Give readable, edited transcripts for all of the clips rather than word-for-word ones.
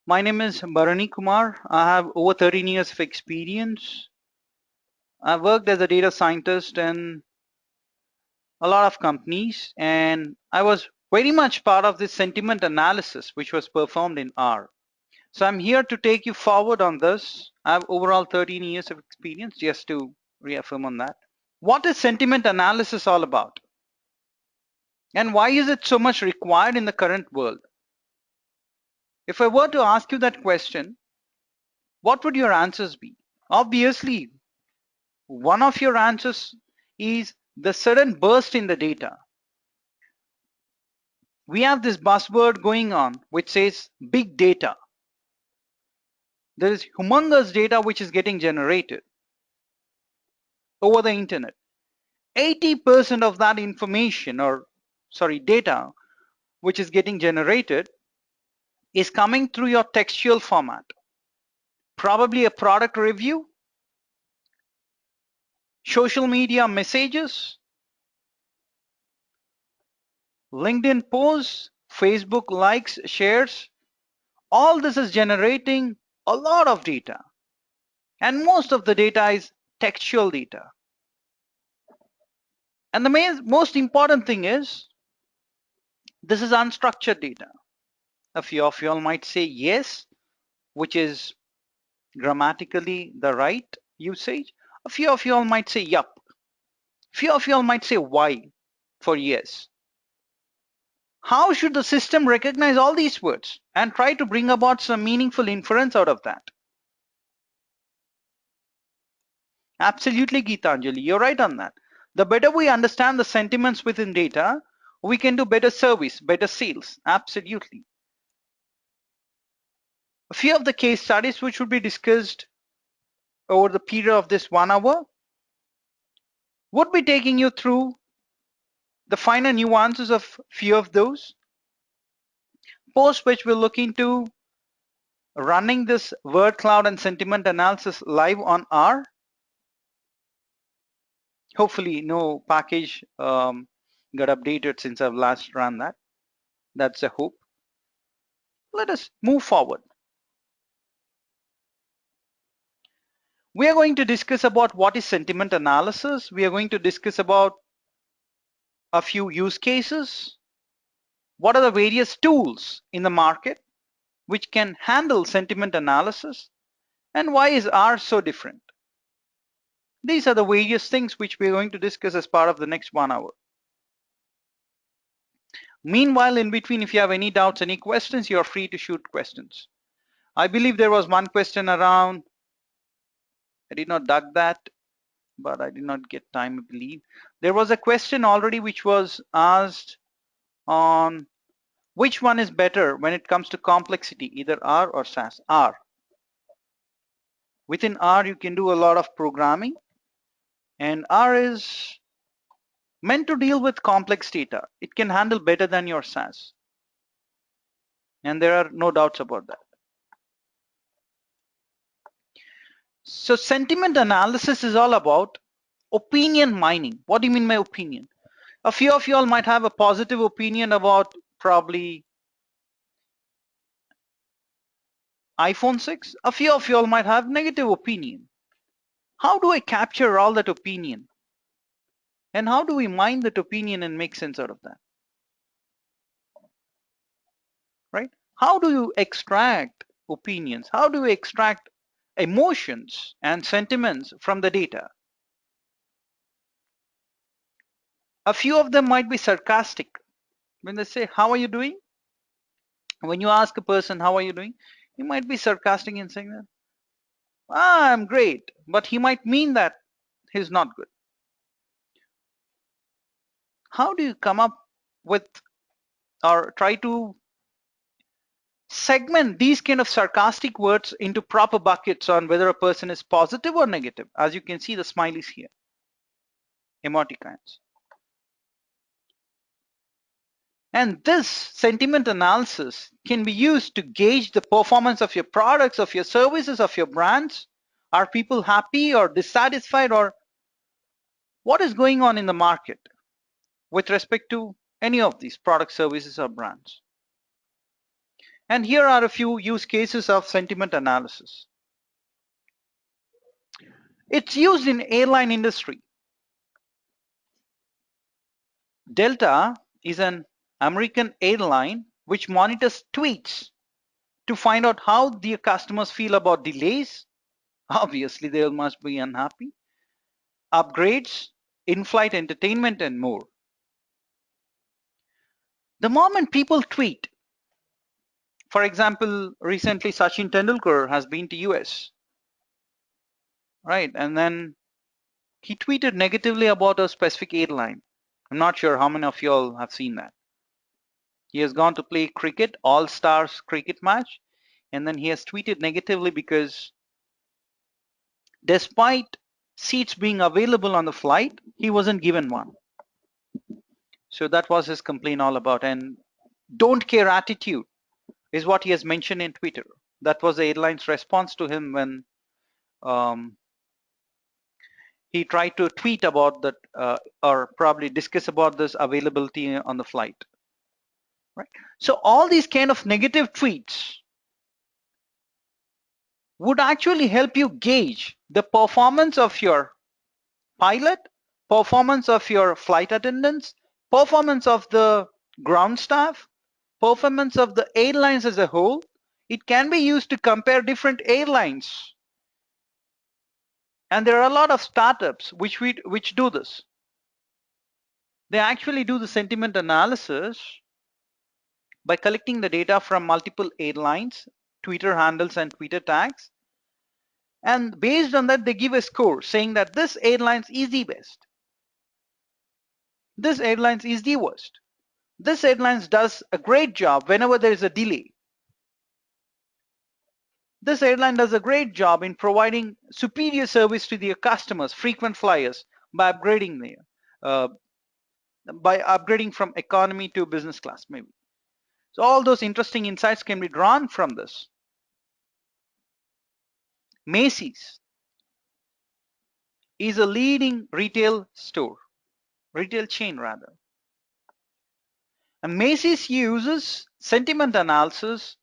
My name is Bharani Kumar. I have over 13 years of experience. I've worked as a data scientist in a lot of companies, and I was very much part of this sentiment analysis which was performed in R. So I'm here to take you forward on this. I have overall 13 years of experience, just to reaffirm on that. What is sentiment analysis all about? And why is it so much required in the current world? If I were to ask you that question, what would your answers be? Obviously, one of your answers is the sudden burst in the data. We have this buzzword going on which says big data. There is humongous data which is getting generated over the internet. 80% of that information, or sorry, data which is getting generated is coming through your textual format. Probably a product review, social media messages, LinkedIn posts, Facebook likes, shares. All this is generating a lot of data, and most of the data is textual data. And the most important thing is this is unstructured data. A few of you all might say yes, which is grammatically the right usage. A few of you all might say yup. A few of you all might say why for yes. How should the system recognize all these words and try to bring about some meaningful inference out of that? Absolutely, Geetanjali, you're right on that. The better we understand the sentiments within data, we can do better service, better sales. Absolutely. A few of the case studies which would be discussed over the period of this 1 hour would be taking you through the finer nuances of few of those, post which we'll look into running this word cloud and sentiment analysis live on R. Hopefully no package got updated since I've last run that. That's a hope. Let us move forward. We are going to discuss about what is sentiment analysis. We are going to discuss about a few use cases. What are the various tools in the market which can handle sentiment analysis, and why is R so different? These are the various things which we are going to discuss as part of the next 1 hour. Meanwhile, in between, if you have any doubts, any questions, you are free to shoot questions. I believe there was one question around, I did not dug that, but I did not get time, I believe. There was a question already which was asked on which one is better when it comes to complexity, either R or SAS. R. Within R, you can do a lot of programming, and R is meant to deal with complex data. It can handle better than your SAS. And there are no doubts about that. So sentiment analysis is all about opinion mining. What do you mean by opinion? A few of you all might have a positive opinion about probably iPhone 6. A few of you all might have negative opinion. How do I capture all that opinion? And how do we mine that opinion and make sense out of that? Right? How do you extract opinions? How do you extract emotions and sentiments from the data? A few of them might be sarcastic. When they say, how are you doing? When you ask a person, how are you doing? He might be sarcastic in saying that, I'm great. But he might mean that he's not good. How do you come up with or try to segment these kind of sarcastic words into proper buckets on whether a person is positive or negative? As you can see, the smileys here, emoticons. And this sentiment analysis can be used to gauge the performance of your products, of your services, of your brands. Are people happy or dissatisfied, or what is going on in the market with respect to any of these products, services, or brands? And here are a few use cases of sentiment analysis. It's used in airline industry. Delta is an American airline which monitors tweets to find out how their customers feel about delays. Obviously, they must be unhappy. Upgrades, in-flight entertainment, and more. The moment people tweet, for example, recently Sachin Tendulkar has been to US, right? And then he tweeted negatively about a specific airline. I'm not sure how many of y'all have seen that. He has gone to play cricket, all-stars cricket match, and then he has tweeted negatively because despite seats being available on the flight, he wasn't given one. So that was his complaint all about. And don't care attitude is what he has mentioned in Twitter. That was the airline's response to him when he tried to tweet about that or probably discuss about this availability on the flight. Right. So all these kind of negative tweets would actually help you gauge the performance of your pilot, performance of your flight attendants, performance of the ground staff, performance of the airlines as a whole. It can be used to compare different airlines. And there are a lot of startups which do this. They actually do the sentiment analysis by collecting the data from multiple airlines, Twitter handles, and Twitter tags. And based on that, they give a score saying that this airline is the best. This airline is the worst. This airline does a great job whenever there is a delay. This airline does a great job in providing superior service to their customers, frequent flyers, by upgrading from economy to business class, maybe. So all those interesting insights can be drawn from this. Macy's is a leading retail chain rather. And Macy's uses sentiment analysis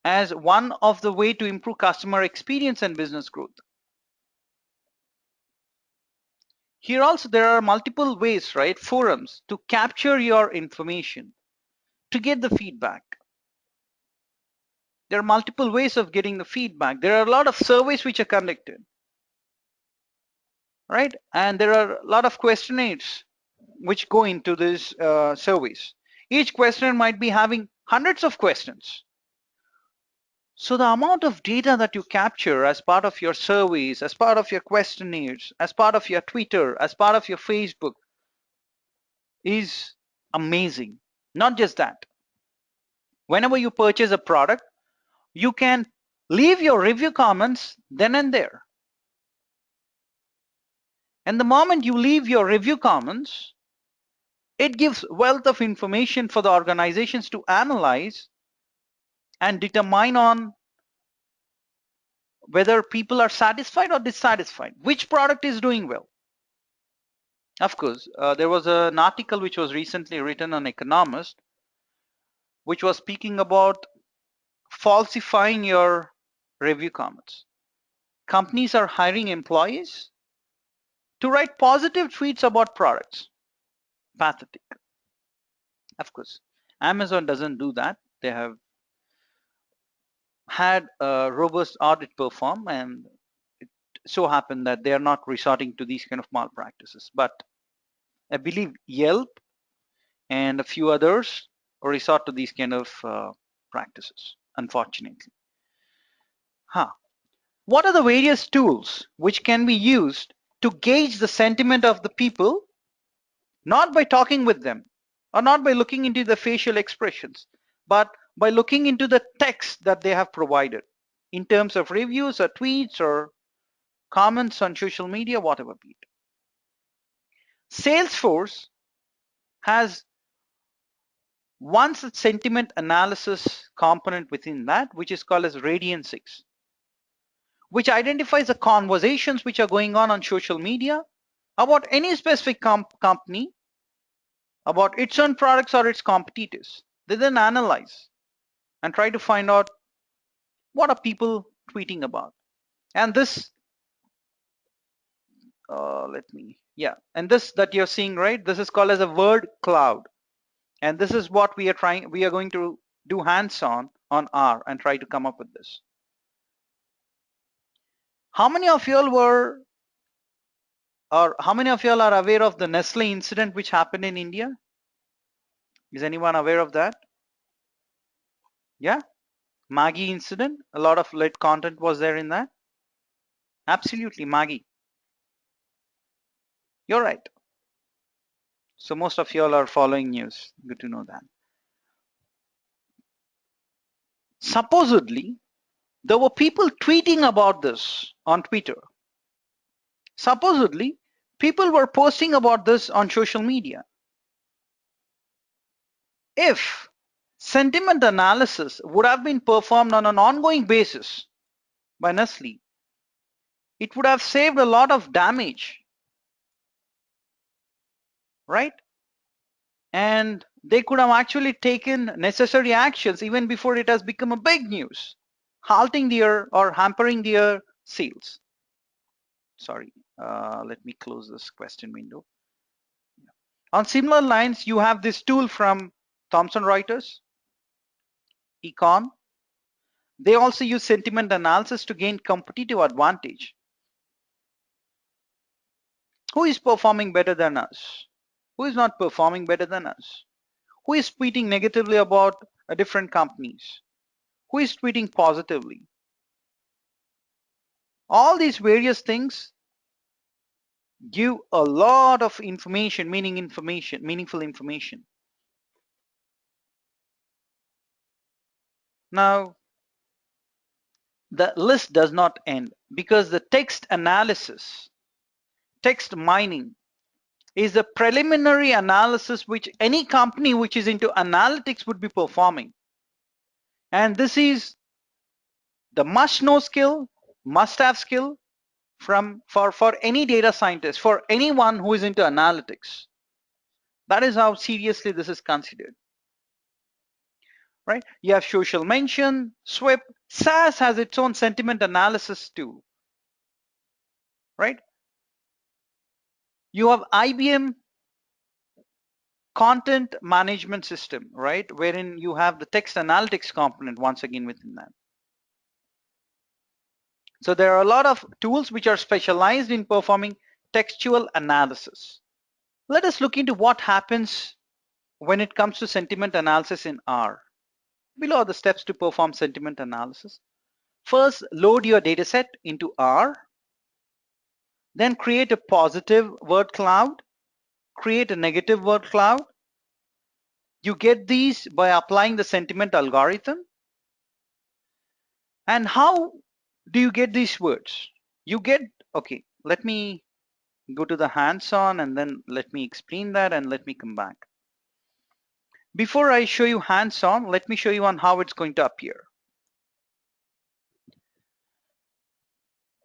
as one of the way to improve customer experience and business growth. Here also there are multiple ways, right? Forums to capture your information, to get the feedback. There are multiple ways of getting the feedback. There are a lot of surveys which are conducted, right? And there are a lot of questionnaires which go into these surveys. Each questionnaire might be having hundreds of questions. So the amount of data that you capture as part of your surveys, as part of your questionnaires, as part of your Twitter, as part of your Facebook is amazing. Not just that. Whenever you purchase a product, you can leave your review comments then and there. And the moment you leave your review comments, it gives wealth of information for the organizations to analyze and determine on whether people are satisfied or dissatisfied, which product is doing well. Of course, there was an article which was recently written on Economist, which was speaking about falsifying your review comments. Companies are hiring employees to write positive tweets about products. Pathetic. Of course, Amazon doesn't do that. They have had a robust audit perform, and it so happened that they are not resorting to these kind of malpractices. But I believe Yelp and a few others resort to these kind of practices, unfortunately. What are the various tools which can be used to gauge the sentiment of the people, not by talking with them or not by looking into the facial expressions, but by looking into the text that they have provided in terms of reviews or tweets or comments on social media, whatever be it. Salesforce has one such sentiment analysis component within that, which is called as Radian6, which identifies the conversations which are going on social media about any specific company, about its own products or its competitors. They then analyze and try to find out what are people tweeting about. And this, and this that you're seeing, right? This is called as a word cloud. And this is what we are going to do hands-on on R and try to come up with this. How many of y'all were, or how many of y'all are aware of the Nestle incident which happened in India? Is anyone aware of that? Yeah, Maggie incident. A lot of lit content was there in that. Absolutely, Maggie. You're right. So most of y'all are following news. Good to know that. Supposedly, there were people tweeting about this on Twitter. Supposedly, people were posting about this on social media. If sentiment analysis would have been performed on an ongoing basis by Nestle, it would have saved a lot of damage, right? And they could have actually taken necessary actions even before it has become a big news, halting their or hampering their sales. Sorry, let me close this question window. On similar lines, you have this tool from Thomson Reuters, Econ. They also use sentiment analysis to gain competitive advantage. Who is performing better than us? Who is not performing better than us? Who is tweeting negatively about different companies? Who is tweeting positively? All these various things give a lot of information, meaningful information. Now, the list does not end because the text analysis, text mining, is the preliminary analysis which any company which is into analytics would be performing. And this is the must-know skill, must-have skill for any data scientist, for anyone who is into analytics. That is how seriously this is considered. Right? You have social mention, SWIP. SAS has its own sentiment analysis too. Right? You have IBM content management system, right? Wherein you have the text analytics component once again within that. So there are a lot of tools which are specialized in performing textual analysis. Let us look into what happens when it comes to sentiment analysis in R. Below are the steps to perform sentiment analysis. First, load your dataset into R. Then create a positive word cloud. Create a negative word cloud. You get these by applying the sentiment algorithm. And how do you get these words? You get, okay, let me go to the hands-on and then let me explain that and let me come back. Before I show you hands-on, let me show you on how it's going to appear.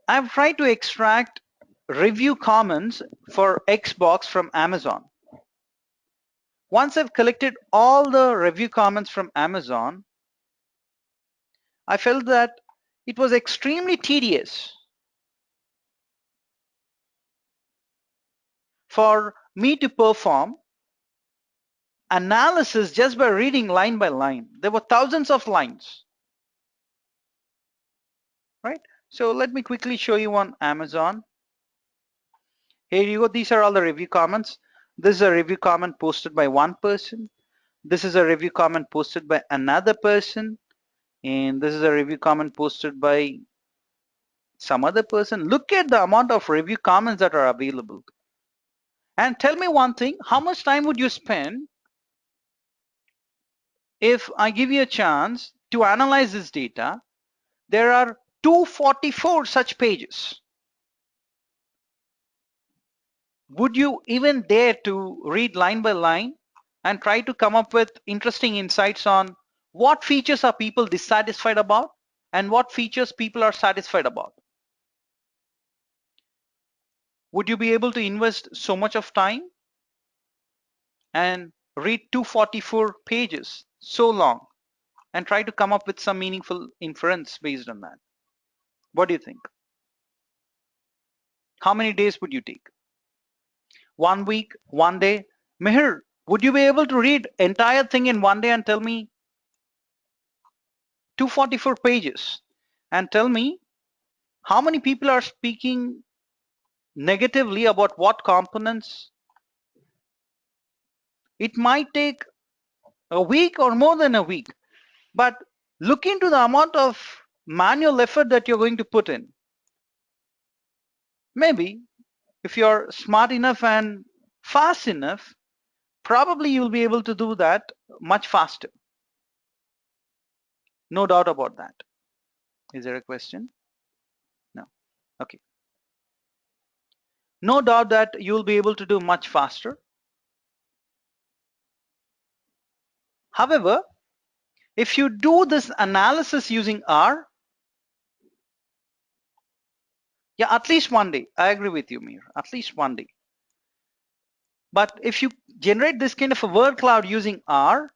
I've tried to extract review comments for Xbox from Amazon. Once I've collected all the review comments from Amazon, I felt that it was extremely tedious for me to perform analysis just by reading line by line. There were thousands of lines, right? So let me quickly show you on Amazon. Here you go. These are all the review comments. This is a review comment posted by one person. This is a review comment posted by another person. And this is a review comment posted by some other person. Look at the amount of review comments that are available. And tell me one thing, how much time would you spend if I give you a chance to analyze this data? There are 244 such pages. Would you even dare to read line by line and try to come up with interesting insights on what features are people dissatisfied about and what features people are satisfied about? Would you be able to invest so much of time and read 244 pages so long? and try to come up with some meaningful inference based on that. What do you think? How many days would you take? 1 week, 1 day? Mihir, would you be able to read entire thing in 1 day and tell me 244 pages and tell me how many people are speaking negatively about what components? It might take a week or more than a week, but look into the amount of manual effort that you're going to put in. Maybe if you're smart enough and fast enough, probably you'll be able to do that much faster. No doubt about that. Is there a question? No. Okay. No doubt that you'll be able to do much faster. However, if you do this analysis using R, yeah, at least 1 day. I agree with you, Mir. At least 1 day. But if you generate this kind of a word cloud using R,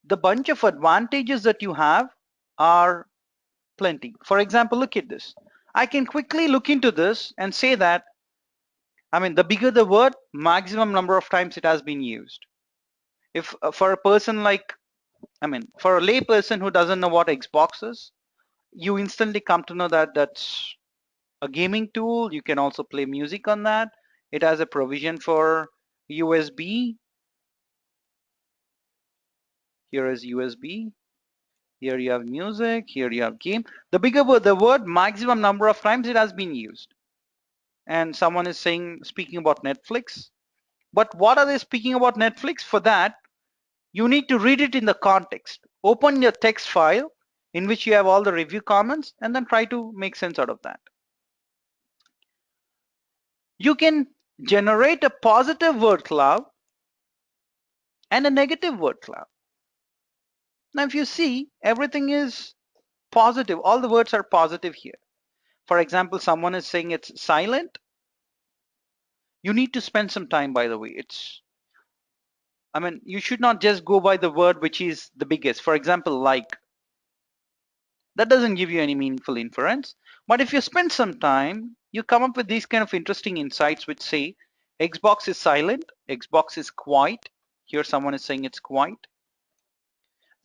the bunch of advantages that you have are plenty. For example, look at this. I can quickly look into this and say that, I mean, the bigger the word, maximum number of times it has been used. If for a person like, I mean, for a lay person who doesn't know what Xbox is, you instantly come to know that that's a gaming tool. You can also play music on that. It has a provision for USB. Here is USB. Here you have music. Here you have game. The bigger the word, maximum number of times it has been used. And someone is speaking about Netflix. But what are they speaking about Netflix? For that, you need to read it in the context. Open your text file in which you have all the review comments and then try to make sense out of that. You can generate a positive word cloud and a negative word cloud. Now, if you see, everything is positive. All the words are positive here. For example, someone is saying it's silent. You need to spend some time, by the way. I mean, you should not just go by the word which is the biggest. For example, like. That doesn't give you any meaningful inference. But if you spend some time, you come up with these kind of interesting insights which say Xbox is silent, Xbox is quiet. Here someone is saying it's quiet.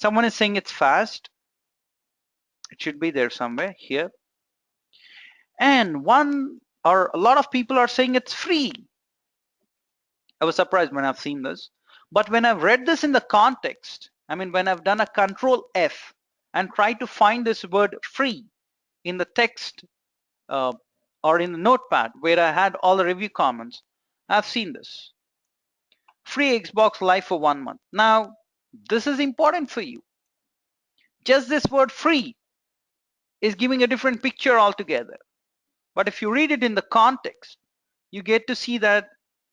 Someone is saying it's fast. It should be there somewhere here. And one or a lot of people are saying it's free. I was surprised when I've seen this. But when I've read this in the context, I mean, when I've done a control F and tried to find this word free in the text or in the notepad where I had all the review comments, I've seen this. Free Xbox Live for 1 month. Now, this is important for you. Just this word free is giving a different picture altogether. But if you read it in the context, you get to see that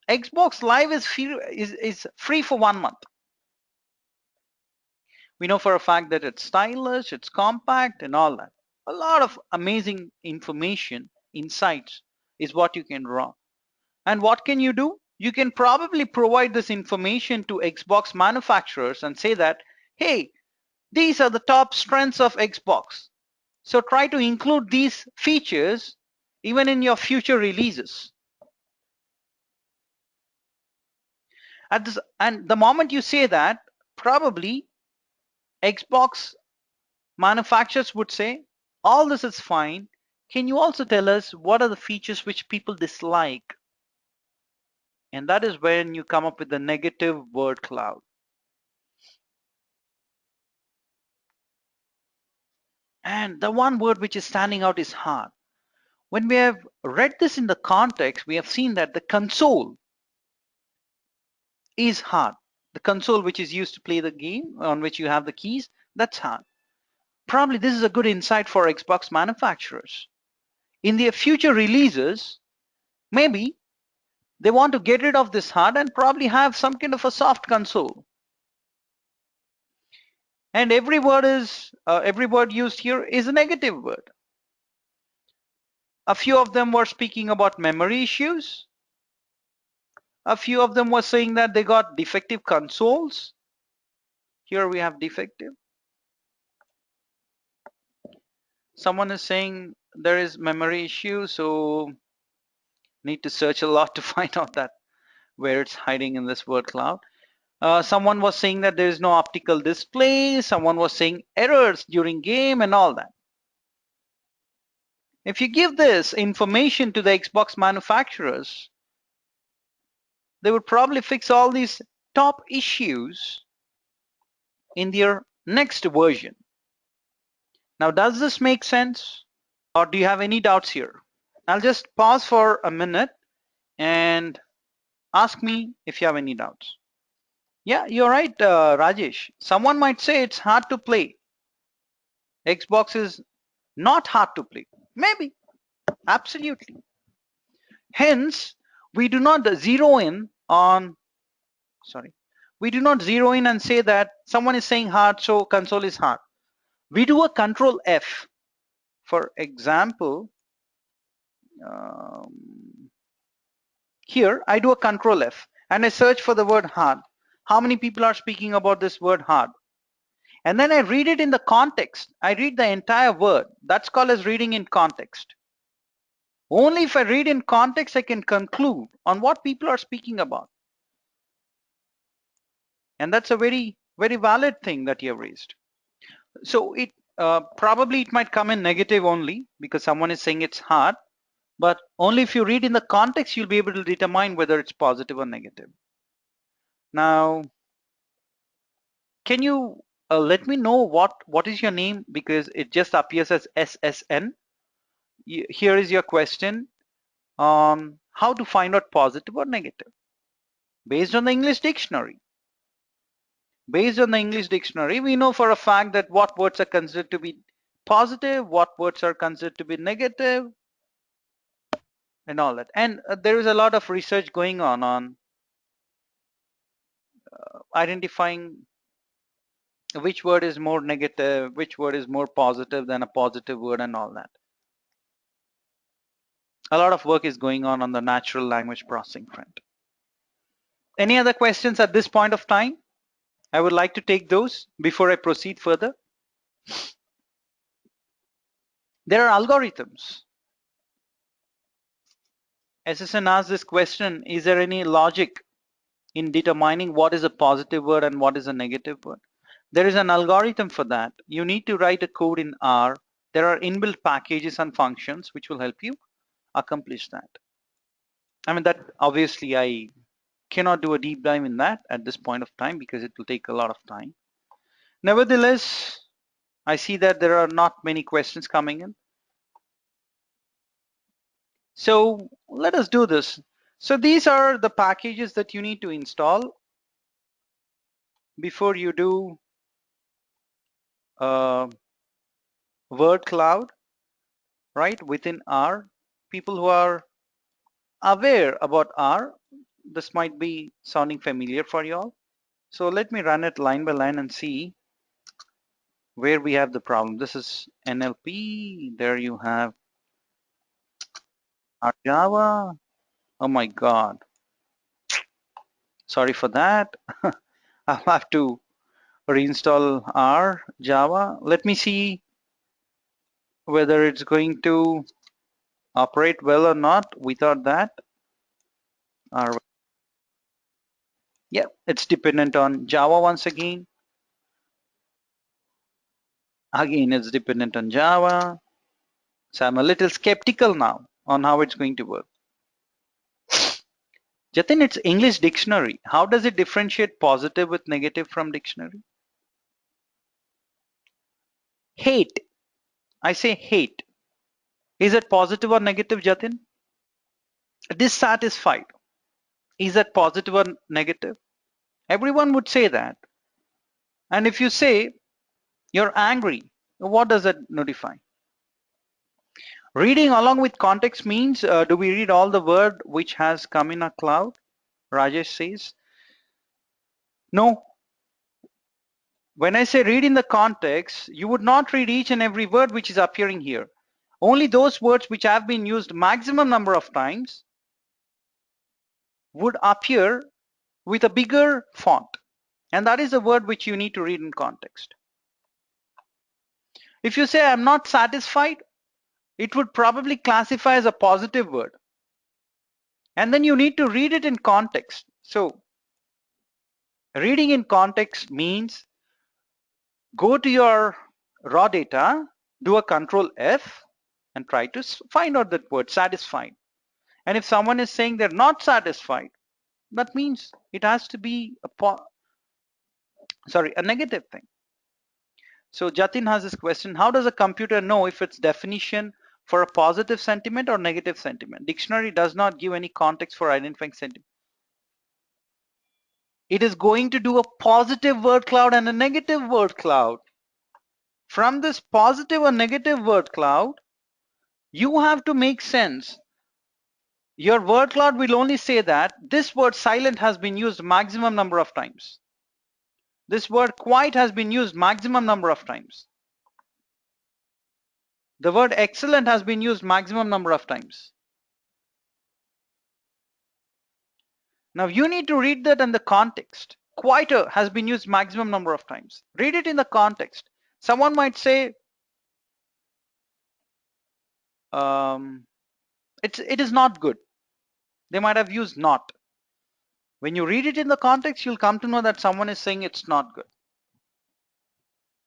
Xbox Live is free for 1 month. We know for a fact that it's stylish, it's compact and all that. A lot of amazing information, insights is what you can draw. And what can you do? You can probably provide this information to Xbox manufacturers and say that, hey, these are the top strengths of Xbox. So try to include these features even in your future releases. And the moment you say that, probably Xbox manufacturers would say, all this is fine. Can you also tell us what are the features which people dislike? And that is when you come up with the negative word cloud. And the one word which is standing out is hard. When we have read this in the context, we have seen that the console is hard. The console which is used to play the game, on which you have the keys, that's hard. Probably this is a good insight for Xbox manufacturers. In their future releases, maybe they want to get rid of this hard and probably have some kind of a soft console. And every word used here is a negative word. A few of them were speaking about memory issues. A few of them were saying that they got defective consoles. Here we have defective. Someone is saying there is memory issue, so need to search a lot to find out that where it's hiding in this word cloud. Someone was saying that there is no optical display. Someone was saying errors during game and all that. If you give this information to the Xbox manufacturers, they would probably fix all these top issues in their next version. Now, does this make sense? Or do you have any doubts here? I'll just pause for a minute and ask me if you have any doubts. Yeah, you're right, Rajesh. Someone might say it's hard to play. Xbox is not hard to play. Maybe, absolutely. Hence, we do not zero in on, sorry, we do not zero in and say that someone is saying hard, so console is hard. We do a control F. For example, here I do a control F and I search for the word hard. How many people are speaking about this word hard? And then I read it in the context. I read the entire word. That's called as reading in context. Only if I read in context, I can conclude on what people are speaking about. And that's a very, very valid thing that you have raised. So it probably it might come in negative only because someone is saying it's hard, but only if you read in the context, you'll be able to determine whether it's positive or negative. Now, can you let me know what is your name, because it just appears as SSN. Here is your question on how to find out positive or negative based on the English dictionary. Based on the English dictionary, we know for a fact that what words are considered to be positive, what words are considered to be negative, and all that. And there is a lot of research going on identifying which word is more negative, which word is more positive than a positive word, and all that. A lot of work is going on the natural language processing front. Any other questions at this point of time? I would like to take those before I proceed further. There are algorithms. SSN asked this question, is there any logic in determining what is a positive word and what is a negative word? There is an algorithm for that. You need to write a code in R. There are inbuilt packages and functions which will help you accomplish that. I mean, that obviously I cannot do a deep dive in that at this point of time because it will take a lot of time. Nevertheless, I see that there are not many questions coming in. So let us do this. So these are the packages that you need to install before you do word cloud, right, within R. People who are aware about R, this might be sounding familiar for you all. So let me run it line by line and see where we have the problem. This is NLP. There you have R Java. Oh my God. Sorry for that. I'll have to reinstall R Java. Let me see whether it's going to operate well or not without that. R, yeah, it's dependent on Java once again. Again, it's dependent on Java. So I'm a little skeptical now on how it's going to work. Jatin, it's English dictionary. How does it differentiate positive with negative from dictionary? Hate. I say hate. Is it positive or negative, Jatin? Dissatisfied. Is that positive or negative? Everyone would say that. And if you say you're angry, what does that notify? Reading along with context means, do we read all the word which has come in a cloud? Rajesh says. No. When I say read in the context, you would not read each and every word which is appearing here. Only those words which have been used maximum number of times would appear with a bigger font. And that is the word which you need to read in context. If you say I'm not satisfied, it would probably classify as a positive word. And then you need to read it in context. So reading in context means go to your raw data, do a control F, and try to find out that word satisfied. And if someone is saying they're not satisfied, that means it has to be a negative thing. So Jatin has this question: how does a computer know if its definition for a positive sentiment or negative sentiment? Dictionary does not give any context for identifying sentiment. It is going to do a positive word cloud and a negative word cloud. From this positive or negative word cloud, you have to make sense. Your word cloud will only say that this word silent has been used maximum number of times. This word quiet has been used maximum number of times. The word excellent has been used maximum number of times. Now you need to read that in the context. Quieter has been used maximum number of times. Read it in the context. Someone might say, it is not good. They might have used not. When you read it in the context, you'll come to know that someone is saying it's not good.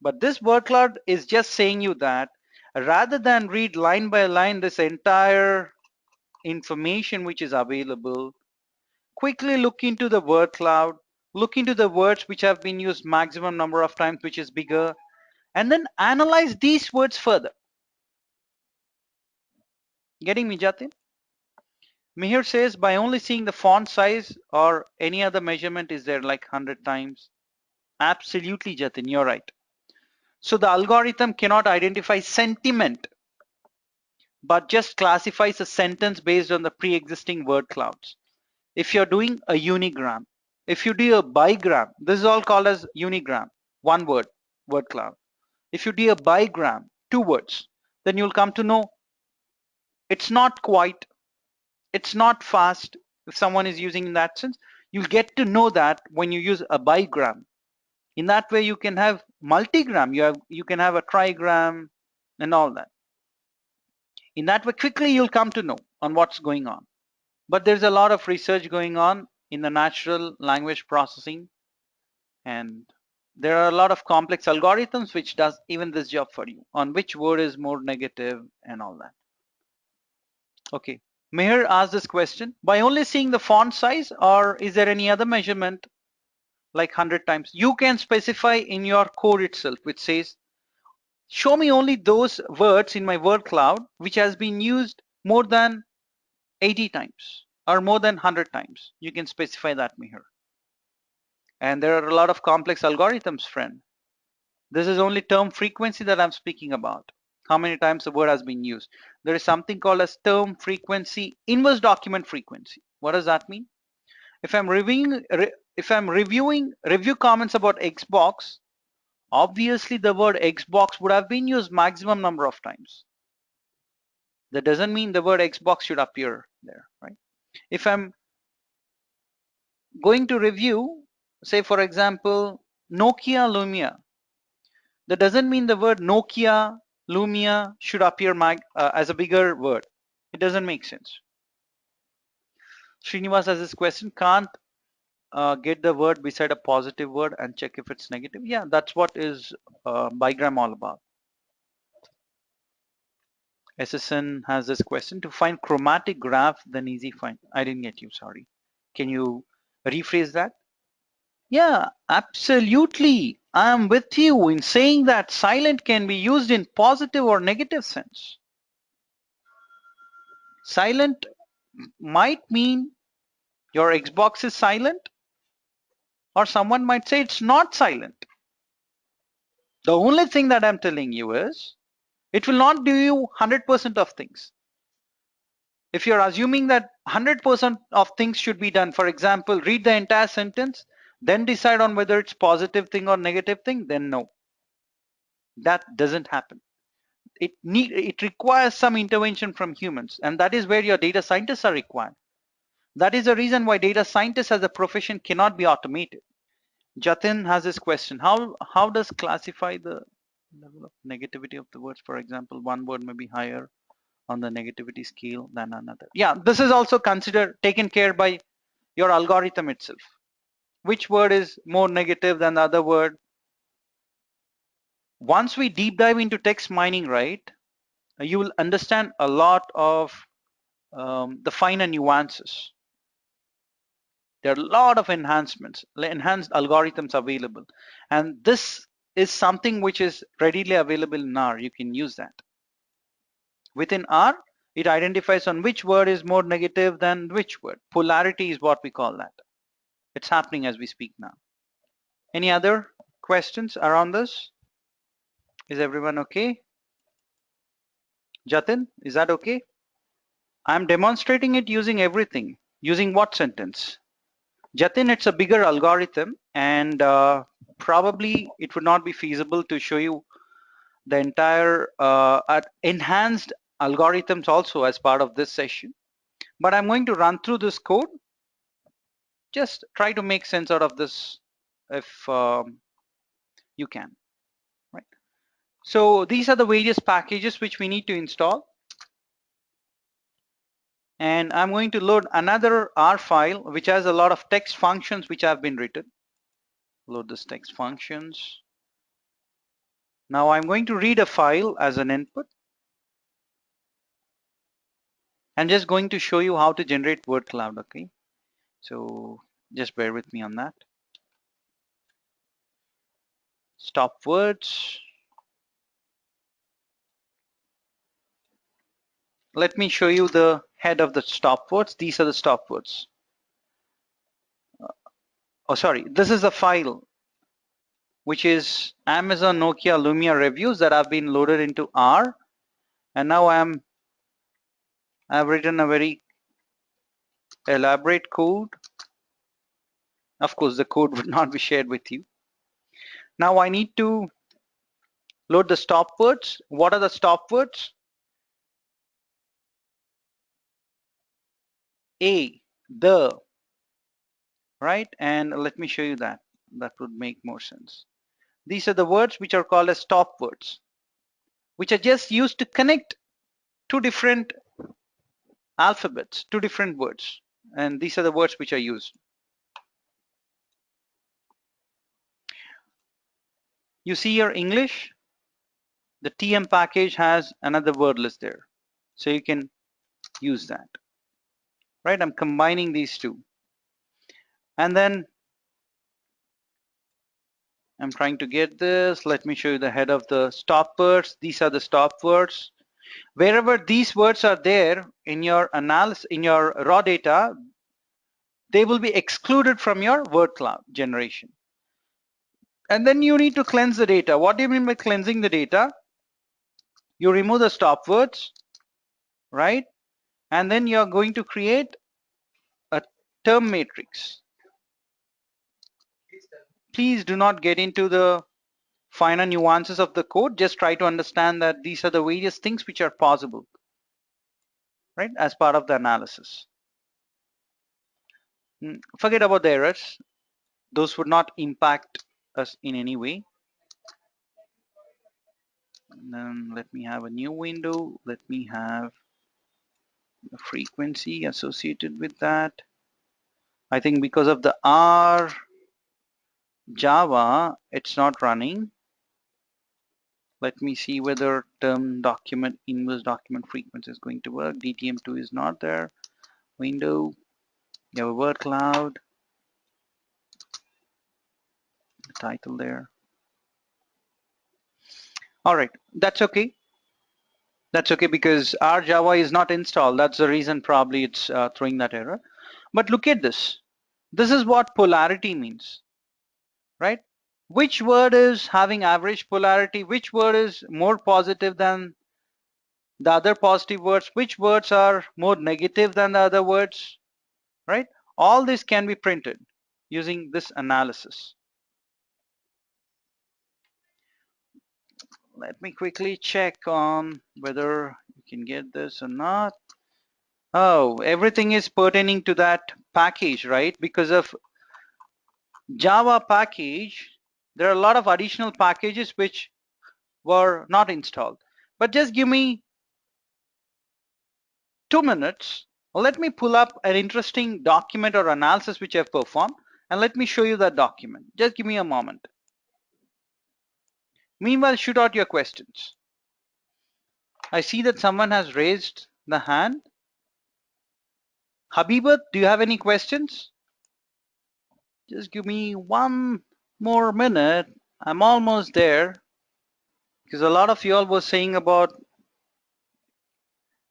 But this word cloud is just saying you that rather than read line by line this entire information which is available, quickly look into the word cloud, look into the words which have been used maximum number of times, which is bigger, and then analyze these words further. Getting me, Jatin? Mihir says by only seeing the font size or any other measurement is there like 100 times. Absolutely, Jatin, you're right. So the algorithm cannot identify sentiment, but just classifies a sentence based on the pre-existing word clouds. If you're doing a unigram, if you do a bigram, this is all called as unigram, one word cloud. If you do a bigram, two words, then you'll come to know it's not quite, it's not fast. If someone is using in that sense, you'll get to know that when you use a bigram. In that way, you can have multigram, you can have a trigram and all that. In that way, quickly you'll come to know on what's going on. But there's a lot of research going on in the natural language processing, and there are a lot of complex algorithms which does even this job for you on which word is more negative and all that. Okay, Meher asked this question: by only seeing the font size, or is there any other measurement like 100 times? You can specify in your code itself, which says show me only those words in my word cloud which has been used more than 80 times or more than 100 times. You can specify that, Meher. And there are a lot of complex algorithms, friend. This is only term frequency that I'm speaking about. How many times the word has been used. There is something called as term frequency, inverse document frequency. What does that mean? If I'm reviewing review comments about Xbox, obviously the word Xbox would have been used maximum number of times. That doesn't mean the word Xbox should appear there, right? If I'm going to review, say for example, Nokia Lumia, that doesn't mean the word Nokia Lumia should appear as a bigger word. It doesn't make sense. Srinivas has this question: can't get the word beside a positive word and check if it's negative? Yeah, that's what is bigram all about. SSN has this question: to find chromatic graph, then easy find. I didn't get you, sorry. Can you rephrase that? Yeah, absolutely. I am with you in saying that silent can be used in positive or negative sense. Silent might mean your Xbox is silent, or someone might say it's not silent. The only thing that I'm telling you is it will not do you 100% of things. If you're assuming that 100% of things should be done, for example, read the entire sentence, then decide on whether it's positive thing or negative thing, then no. That doesn't happen. It requires some intervention from humans, and that is where your data scientists are required. That is the reason why data scientists as a profession cannot be automated. Jatin has this question: how does classify the Level of negativity of the words. For example, one word may be higher on the negativity scale than another. Yeah, this is also considered taken care by your algorithm itself. Which word is more negative than the other word? Once we deep dive into text mining, right, you will understand a lot of the finer nuances. There are a lot of enhancements, enhanced algorithms available, and this is something which is readily available in R. You can use that. Within R, it identifies on which word is more negative than which word. Polarity is what we call that. It's happening as we speak now. Any other questions around this? Is everyone okay? Jatin, is that okay? I'm demonstrating it using everything. Using what sentence? Jatin, it's a bigger algorithm, and probably it would not be feasible to show you the entire enhanced algorithms also as part of this session. But I'm going to run through this code. Just try to make sense out of this if you can. Right. So these are the various packages which we need to install. And I'm going to load another R file which has a lot of text functions which have been written. Load this text functions. Now I'm going to read a file as an input. I'm just going to show you how to generate word cloud, okay? So just bear with me on that. Stop words. Let me show you the head of the stop words. These are the stop words. Oh, sorry, this is a file which is Amazon Nokia Lumia reviews that have been loaded into R. And now I've written a very elaborate code. Of course, the code would not be shared with you. Now I need to load the stop words. What are the stop words? A, the, right? And let me show you that. That would make more sense. These are the words which are called as stop words, which are just used to connect two different alphabets, two different words. And these are the words which are used. You see your English, the TM package has another word list there. So you can use that, right? I'm combining these two. And then I'm trying to get this. Let me show you the head of the stop words. These are the stop words. Wherever these words are there in your analysis, in your raw data, they will be excluded from your word cloud generation. And then you need to cleanse the data. What do you mean by cleansing the data? You remove the stop words, right? And then you're going to create a term matrix. Please do not get into the finer nuances of the code. Just try to understand that these are the various things which are possible, right, as part of the analysis. Forget about the errors. Those would not impact us in any way. And then let me have a new window. Let me have the frequency associated with that. I think because of the R Java, it's not running. Let me see whether term document inverse document frequency is going to work. DTM2 is not there. Window, you have a word cloud, the title there. All right, that's okay. That's okay because our Java is not installed. That's the reason probably it's throwing that error. But look at this. This is what polarity means, right? Which word is having average polarity? Which word is more positive than the other positive words? Which words are more negative than the other words, right? All this can be printed using this analysis. Let me quickly check on whether you can get this or not. Oh, everything is pertaining to that package, right? Because of Java package, there are a lot of additional packages which were not installed. But just give me 2 minutes. Let me pull up an interesting document or analysis which I've performed, and let me show you that document. Just give me a moment. Meanwhile, shoot out your questions. I see that someone has raised the hand. Habibat, do you have any questions? Just give me one more minute. I'm almost there, because a lot of y'all were saying about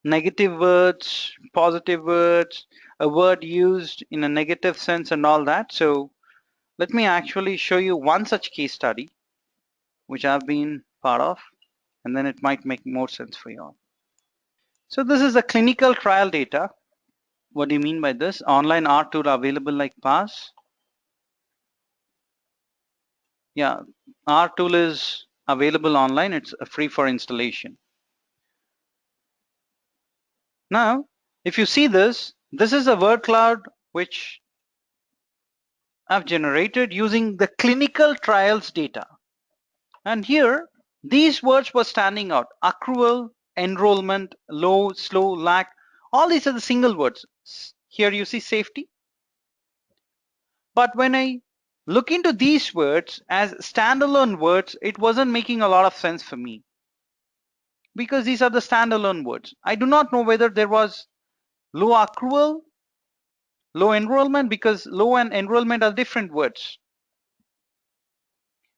negative words, positive words, a word used in a negative sense and all that. So let me actually show you one such case study which I've been part of, and then it might make more sense for you all. So this is the clinical trial data. What do you mean by this? Online R tool available like PASS. Yeah, R tool is available online. It's free for installation. Now, if you see this is a word cloud which I've generated using the clinical trials data. And here, these words were standing out: accrual, enrollment, low, slow, lack. All these are the single words. Here you see safety. But when I look into these words as standalone words, it wasn't making a lot of sense for me, because these are the standalone words. I do not know whether there was low accrual, low enrollment, because low and enrollment are different words.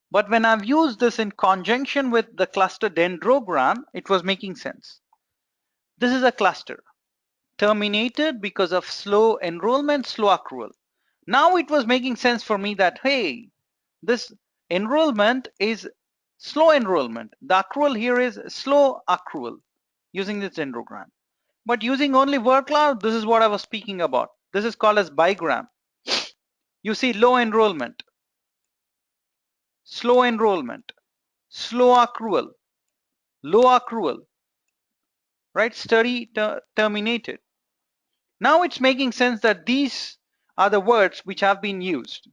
But when I've used this in conjunction with the cluster dendrogram, it was making sense. This is a cluster terminated because of slow enrollment, slow accrual. Now it was making sense for me that, hey, this enrollment is slow enrollment. The accrual here is slow accrual using this dendrogram. But using only word cloud, this is what I was speaking about. This is called as bigram. You see low enrollment, slow enrollment, slow accrual, low accrual, right? Study terminated. Now it's making sense that these are the words which have been used.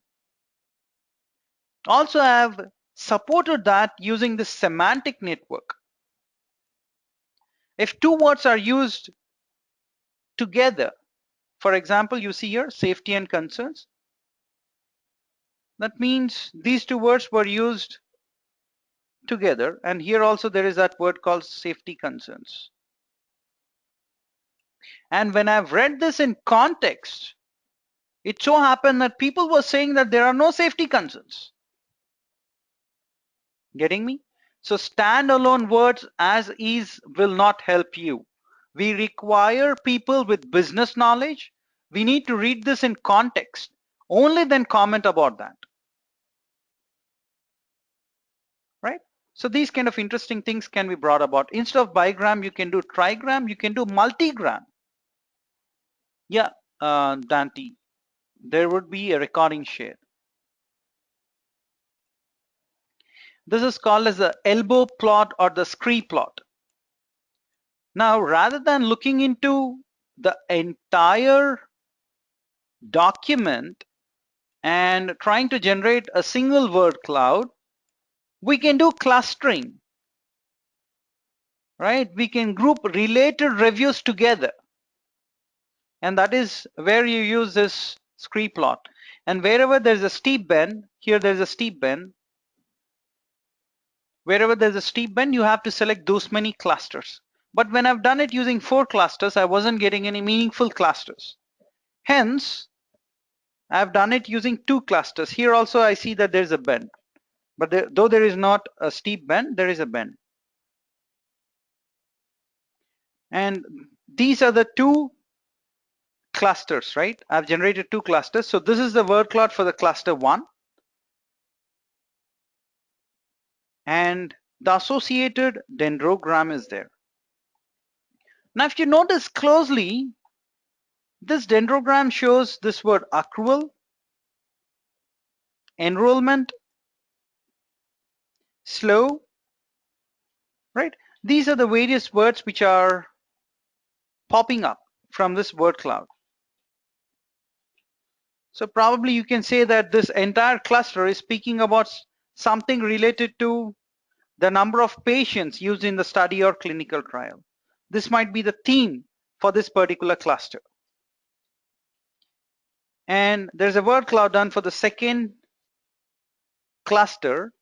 Also, I have supported that using the semantic network. If two words are used together, for example, you see here safety and concerns. That means these two words were used together, and here also there is that word called safety concerns. And when I've read this in context, it so happened that people were saying that there are no safety concerns. Getting me? So standalone words as is will not help you. We require people with business knowledge. We need to read this in context. Only then comment about that. Right? So these kind of interesting things can be brought about. Instead of bigram, you can do trigram, you can do multigram. Yeah, Dante, there would be a recording share. This is called as the elbow plot or the scree plot. Now, rather than looking into the entire document and trying to generate a single word cloud, we can do clustering, right? We can group related reviews together. And that is where you use this scree plot. And wherever there's a steep bend, here there's a steep bend. Wherever there's a steep bend, you have to select those many clusters. But when I've done it using 4 clusters, I wasn't getting any meaningful clusters. Hence, I've done it using 2 clusters. Here also I see that there's a bend. But though there is not a steep bend, there is a bend. And these are the 2 clusters, right? I've generated 2 clusters. So this is the word cloud for the cluster 1. And the associated dendrogram is there. Now, if you notice closely, this dendrogram shows this word accrual, enrollment, slow, right? These are the various words which are popping up from this word cloud. So probably you can say that this entire cluster is speaking about something related to the number of patients used in the study or clinical trial. This might be the theme for this particular cluster. And there's a word cloud done for the second cluster.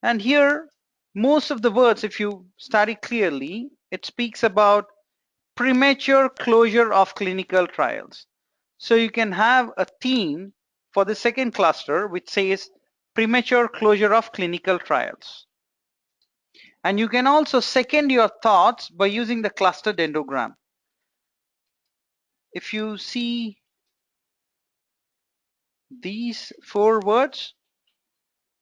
And here, most of the words, if you study clearly, it speaks about premature closure of clinical trials. So you can have a theme for the second cluster which says premature closure of clinical trials. And you can also second your thoughts by using the cluster dendrogram. If you see these four words,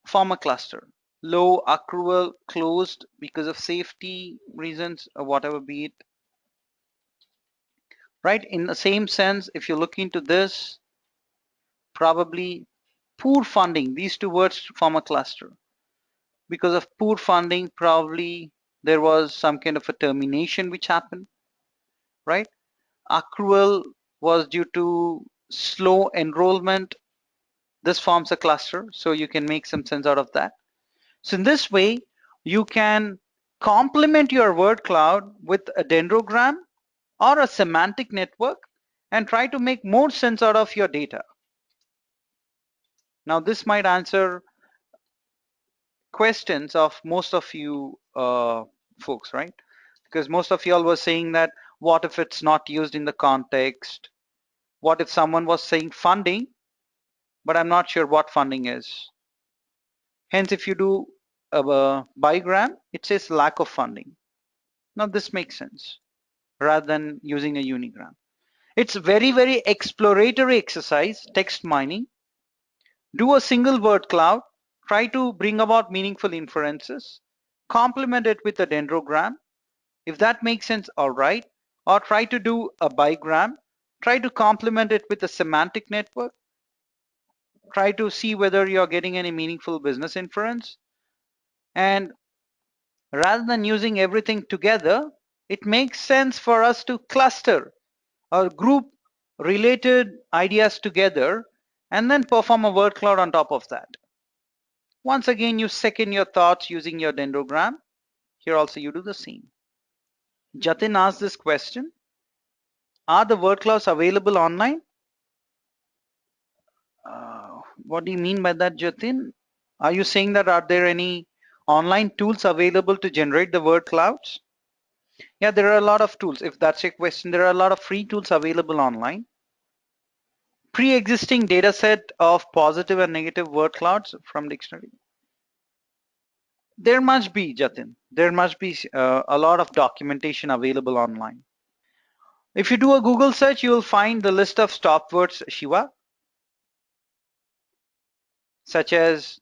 form a cluster. Low, accrual, closed because of safety reasons or whatever be it. Right? In the same sense, if you look into this, probably poor funding, these two words form a cluster. Because of poor funding, probably there was some kind of a termination which happened, right? Accrual was due to slow enrollment. This forms a cluster, so you can make some sense out of that. So in this way, you can complement your word cloud with a dendrogram or a semantic network and try to make more sense out of your data. Now, this might answer questions of most of you folks, right? Because most of y'all were saying that what if it's not used in the context? What if someone was saying funding, but I'm not sure what funding is? Hence, if you do a bigram, it says lack of funding. Now this makes sense rather than using a unigram. It's very, very exploratory exercise, text mining. Do a single word cloud, try to bring about meaningful inferences, complement it with a dendrogram. If that makes sense, all right. Or try to do a bigram, try to complement it with a semantic network, try to see whether you're getting any meaningful business inference. And rather than using everything together, it makes sense for us to cluster or group related ideas together and then perform a word cloud on top of that. Once again, you second your thoughts using your dendrogram. Here also you do the same. Jatin asked this question. Are the word clouds available online? What do you mean by that, Jatin? Are you saying that are there any online tools available to generate the word clouds? Yeah, there are a lot of tools. If that's your question, there are a lot of free tools available online. Pre-existing data set of positive and negative word clouds from dictionary. There must be, Jatin. There must be a lot of documentation available online. If you do a Google search, you will find the list of stop words, Shiva, such as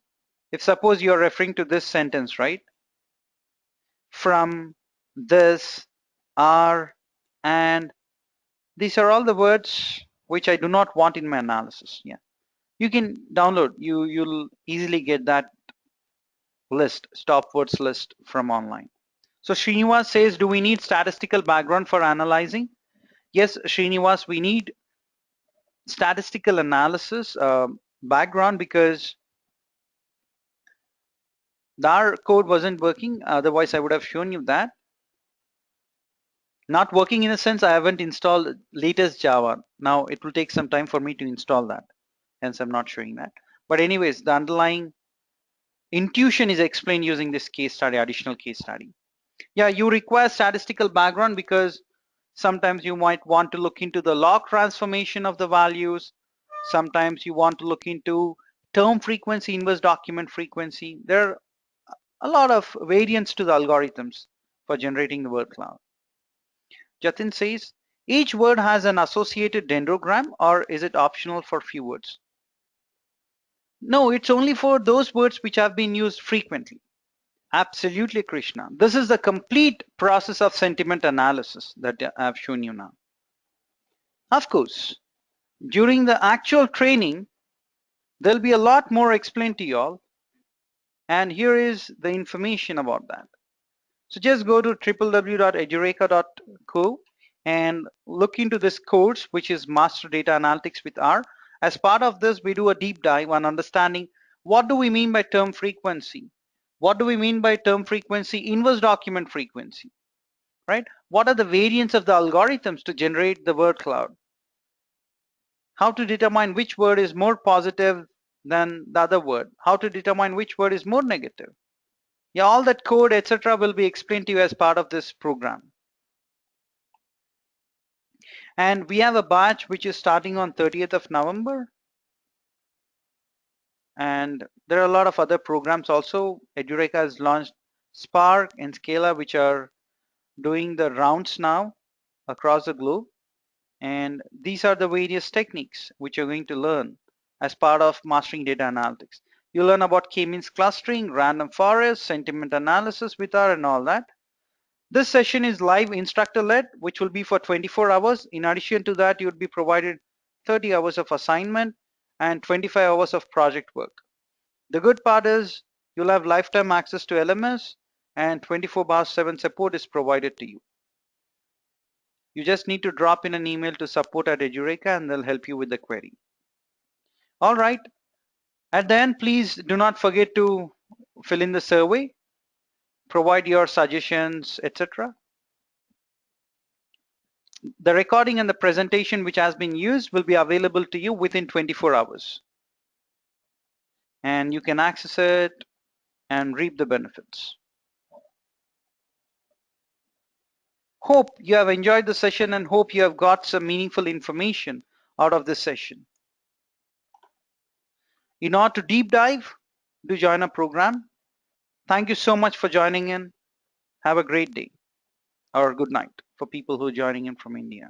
if suppose you're referring to this sentence, right? From, this, are, and these are all the words which I do not want in my analysis. Yeah, you can download. You'll easily get that list, stop words list from online. So Srinivas says, do we need statistical background for analyzing? Yes, Srinivas, we need statistical analysis background because our code wasn't working. Otherwise, I would have shown you that. Not working in a sense, I haven't installed latest Java. Now it will take some time for me to install that. Hence, I'm not showing that. But anyways, the underlying intuition is explained using this case study, additional case study. Yeah, you require statistical background because sometimes you might want to look into the log transformation of the values. Sometimes you want to look into term frequency, inverse document frequency. There are a lot of variants to the algorithms for generating the word cloud. Jatin says, each word has an associated dendrogram, or is it optional for few words? No, it's only for those words which have been used frequently. Absolutely, Krishna. This is the complete process of sentiment analysis that I've shown you now. Of course, during the actual training, there'll be a lot more explained to you all. And here is the information about that. So just go to www.edureka.co and look into this course, which is Master Data Analytics with R. As part of this, we do a deep dive on understanding what do we mean by term frequency? What do we mean by term frequency? Inverse document frequency, right? What are the variants of the algorithms to generate the word cloud? How to determine which word is more positive than the other word? How to determine which word is more negative? Yeah, all that code, etc., will be explained to you as part of this program. And we have a batch which is starting on 30th of November. And there are a lot of other programs also. Edureka has launched Spark and Scala, which are doing the rounds now across the globe. And these are the various techniques which you're going to learn as part of mastering data analytics. You learn about k-means clustering, random forest, sentiment analysis with R and all that. This session is live instructor led, which will be for 24 hours. In addition to that, you'll be provided 30 hours of assignment and 25 hours of project work. The good part is you'll have lifetime access to LMS and 24/7 support is provided to you. You just need to drop in an email to support@Edureka and they'll help you with the query. All right. At the end, please do not forget to fill in the survey, provide your suggestions, etc. The recording and the presentation which has been used will be available to you within 24 hours. And you can access it and reap the benefits. Hope you have enjoyed the session and hope you have got some meaningful information out of this session. In order to deep dive, do join our program. Thank you so much for joining in. Have a great day or good night for people who are joining in from India.